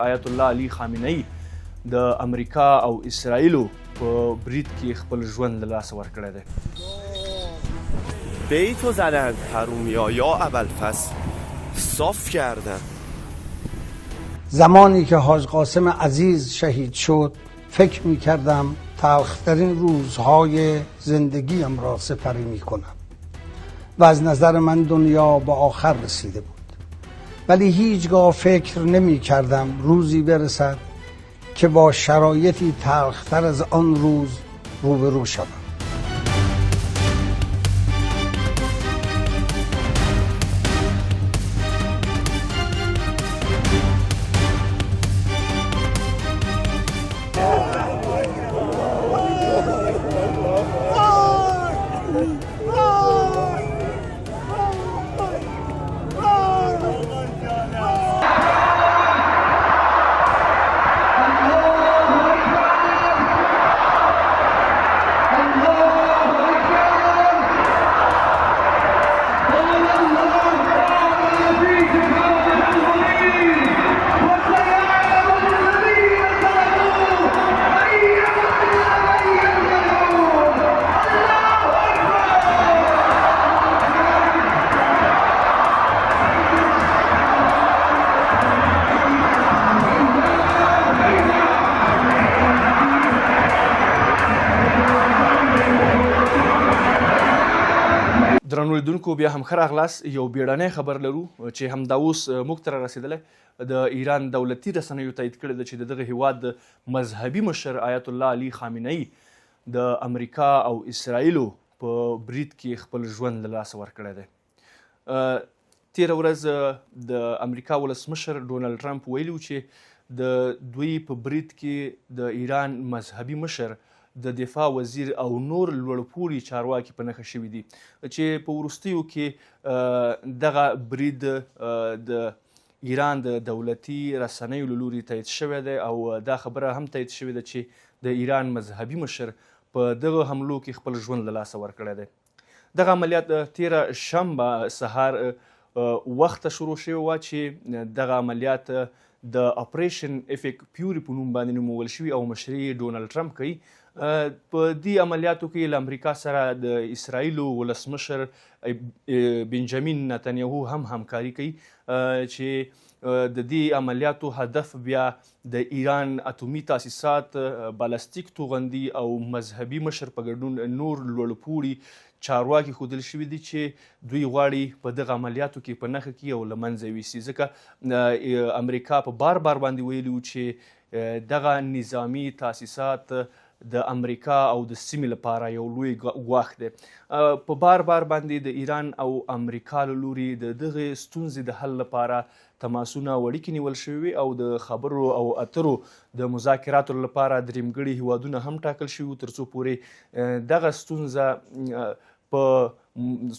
آیت الله علي خامنه‌ای د امریکا او اسرائیلو په برید کې خپل ژوند له لاسه ورکړی دی. بیتو زدن حرومیا یا ابوالفضل صاف کردن. زمانی که حاج قاسم عزیز شهید شد فکر می کردم تلخترین روزهای زندگیم را سپری می کنم و از نظر من دنیا به آخر رسیده بود، ولی هیچگاه فکر نمی کردم روزی برسد که با شرایطی تلختر از آن روز روبرو شوم. درنو لیدونکو بیا هم ښه راغلاست. یو بیړنی خبر لرو چې همدا اوس موږ ته رارسېدلی. د ایران دولتي رسنیو تایید کړی ده چې د دغه هیواد مذهبي مشر آیت الله علي خامنه‌ای د امریکا او اسرائیلو په برید کې خپل ژوند له لاسه ورکړی دی. تېره ورځ د امریکا ولسمشر ډونالډ ټرمپ ویلي و چې د دوی په برید کې د ایران مذهبي مشر د دفاع وزیر او نور لوړپوړي چارواکي په نښه شوي دي چې په وروستیو کې دغه برید د ایران د دولتي رسنیو له لوري تایید شوی دی او دا خبره هم تایید شوې ده چې د ایران مذهبي مشر په دغه حملو کې خپل ژوند له لاسه ورکړی دی. دغه عملیات تېره شنبه سهار وخته شروع شوې وه چې دغه عملیات د اپریشن افیک پیوري په نوم باندې نومول شوي او مشري ډونالډ ټرمپ کوي. په دې عملیاتو کې له امریکا سره د اسرائیلو ولسمشر بنجامین نتنیاهو هم همکاري کوي چې د دې عملیاتو هدف بیا د ایران اتومي تاسیسات، بالستیک توغندي او مذهبي مشر په ګډون نور لوړپوړي چارواکي ښودل شوي دي چې دوی غواړي په دغه عملیاتو کې په نښه کړي او له منځه یوسي. ځکه امریکا په بار باندې ویلي و چې دغه نظامي تاسیسات د امریکا او د سیمې لپاره یو لوی ګواښ دی. په بار باندې د ایران او امریکا له لوري د دغه ستونزې د حل لپاره تماسونه او اړیکې نیول شوي او د خبرو او اترو د مذاکراتو لپاره درېمګړي هیوادونه هم ټاکل شوي تر څو پورې دغه ستونزه په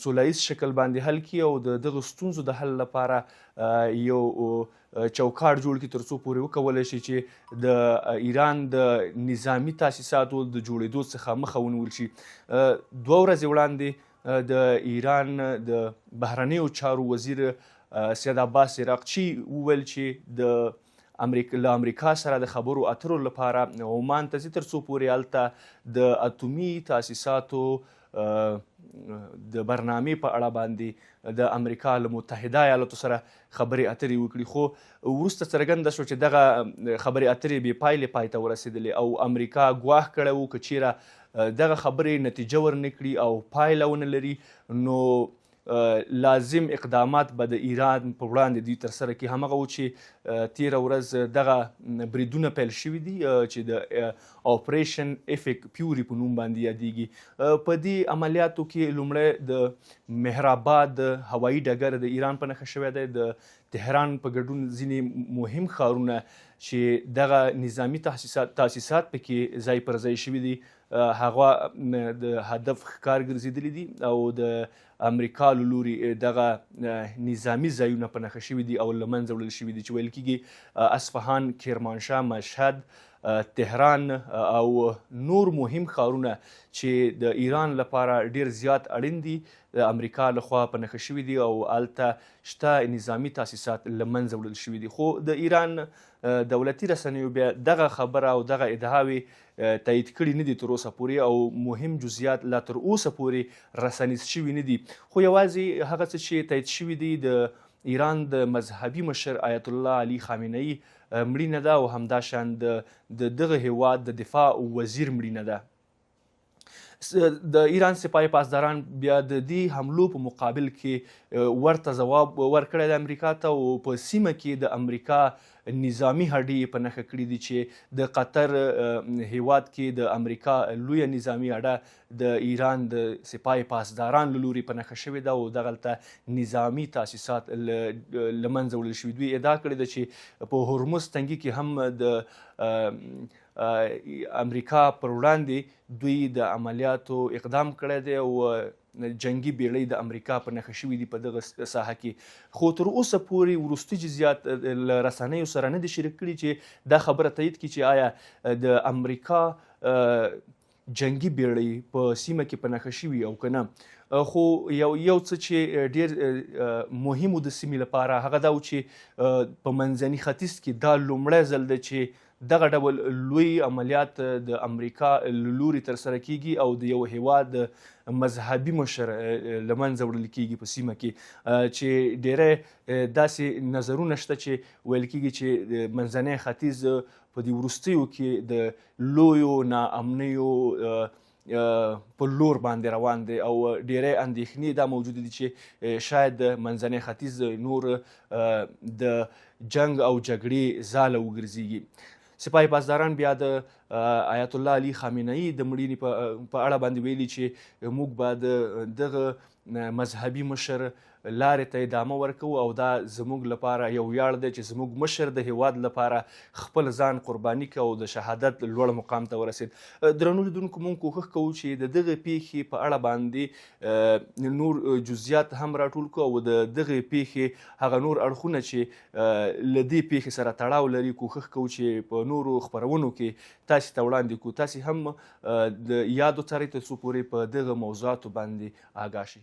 سوله ییز شکل باندې حل کړي او د دغه ستونزو د حل لپاره یو چوکاټ جوړ کړي تر څو پورې وکولی شي چې د ایران د نظامي تاسیساتو د جوړېدو څخه مخه ونیول شي. 2 ورځې وړاندې د ایران د بهرنیو چارو وزیر سید عباس عراقچي وویل چې له امریکا سره د خبرو اترو لپاره عمان ته ځي تر څو پورې هلته د اتومي تاسیساتو د برنامې په اړه باندې د امریکا له متحده ایالاتو سره خبرې اترې وکړي. خو وروسته څرګنده شو چې دغه خبرې اترې بې پایلې پای ته ورسېدلې او امریکا ګواښ کړی و که چیرې دغه خبرې نتیجه ورنه کړي او پایله ونه لري نو لازم اقدامات به د ایران په وړاندې دوی ترسره کړي. همغه و چې تېره ورځ دغه بریدونه پیل شوي دي چې د اپریشن افیک پیوري په نوم باندې یادیږي. په دې عملیاتو کې لومړی د مهرآباد هوایي ډګر د ایران په نښه شوی دی، د تهران په ګډون ځینې مهم ښارونه چې دغه نظامي تاسیسات پکې ځای پر ځای شوي دي هغه د هدف ښکار ګرځېدلي دي او د امریکا له لوري دغه نظامي ځایونه په نښه شوي دي او له منځه وړل شوي دي چې ویل کېږي اصفهان، کرمانشاه، مشهد تهران او نور مهم ښارونه چې د ایران لپاره ډیر زیات اړین دي د امریکا لخوا په نښه شوي دي او هلته شته نظامي تاسیسات له منځه وړل شوي دي. خو د ایران دولتي رسنیو بیا دغه خبره او دغه ادعاوې تایید کړي نه دي تر اوسه پورې او مهم جزئیات لا تر اوسه پورې رسنیز شوي نه دي. خو یوازې هغه څه چې تایید شوي دي د ایران د مذهبي مشر آیت الله علي خامنه‌ای مړینه ده او همداشان د دغه هیواد د دفاع وزیر مړینه ده. د ایران سپاه پاسداران بیا د دې حملو په مقابل کې ورته ځواب ورکړی د امریکا ته او په سیمه کې د امریکا نظامی هډې په نښه کړي دي چې د قطر هیواد کې د امریکا لویه نظامی هډه د ایران د سپاه پاسداران له لوري په نښه شوې ده او دغلته نظامی تاسیسات له منځه وړل شوي. دوی ادعا کړې ده چې په هرمز تنګي کې هم د امریکا پر وړاندې دوی د عملیاتو اقدام کړی دی او جنگي بیړۍ د امریکا په نښه شوي دي په دغه ساحه کې. خو تر اوسه پورې وروستي جزئیات له رسنیو سره نه دي شریک کړي چې دا خبره تایید کړي چې آیا د امریکا جنگي بیړۍ په سیمه کې په نښه شوي او که نه. خو یو څه چې ډېر مهم و د سیمې لپاره هغه دا و چې په منځني ختیځ کې دا لومړی ځل ده چې دغه ډول لوی عملیات د امریکا له لوري ترسره کیږي او د یو هیواد مذهبي مشر له منځه وړل کیږي په سیمه کې چې ډېری داسې نظرونه شته چې ویل کیږي چې د منځني ختیځ په دې وروستیو کې د لویو ناامنیو په لور باندې روان دی او ډېری اندېښنې دا موجودې دي چې شاید د منځني ختیځ نور د جنگ او جګړې ځاله وګرځېږي. سپاه پاسداران بیا د آیت الله علي خامنه‌ای د مړینې په اړه باندې ویلي چې موږ باید دغه مذهبي مشر لارې ته ادامه ورکوو او دا زموږ لپاره یو ویاړ دی چې زموږ مشر د هیواد لپاره خپل ځان قرباني کړ او د شهادت لوړ مقام ته ورسید. درنو لیدونکو موږ کوښښ کوو چې د دغه پیښې په اړه باندې نور جزئیات هم راټول کړو او د دغه پیښې هغه نور اړخونه چې له دې پیښې سره تړاو لري کوښښ کوو چې په نورو خپرونو کې تاسې ته وړاندې کړو. تاسې هم د یادو څارئ تر څو پورې په دغه موضوعاتو باندې آګاه شئ.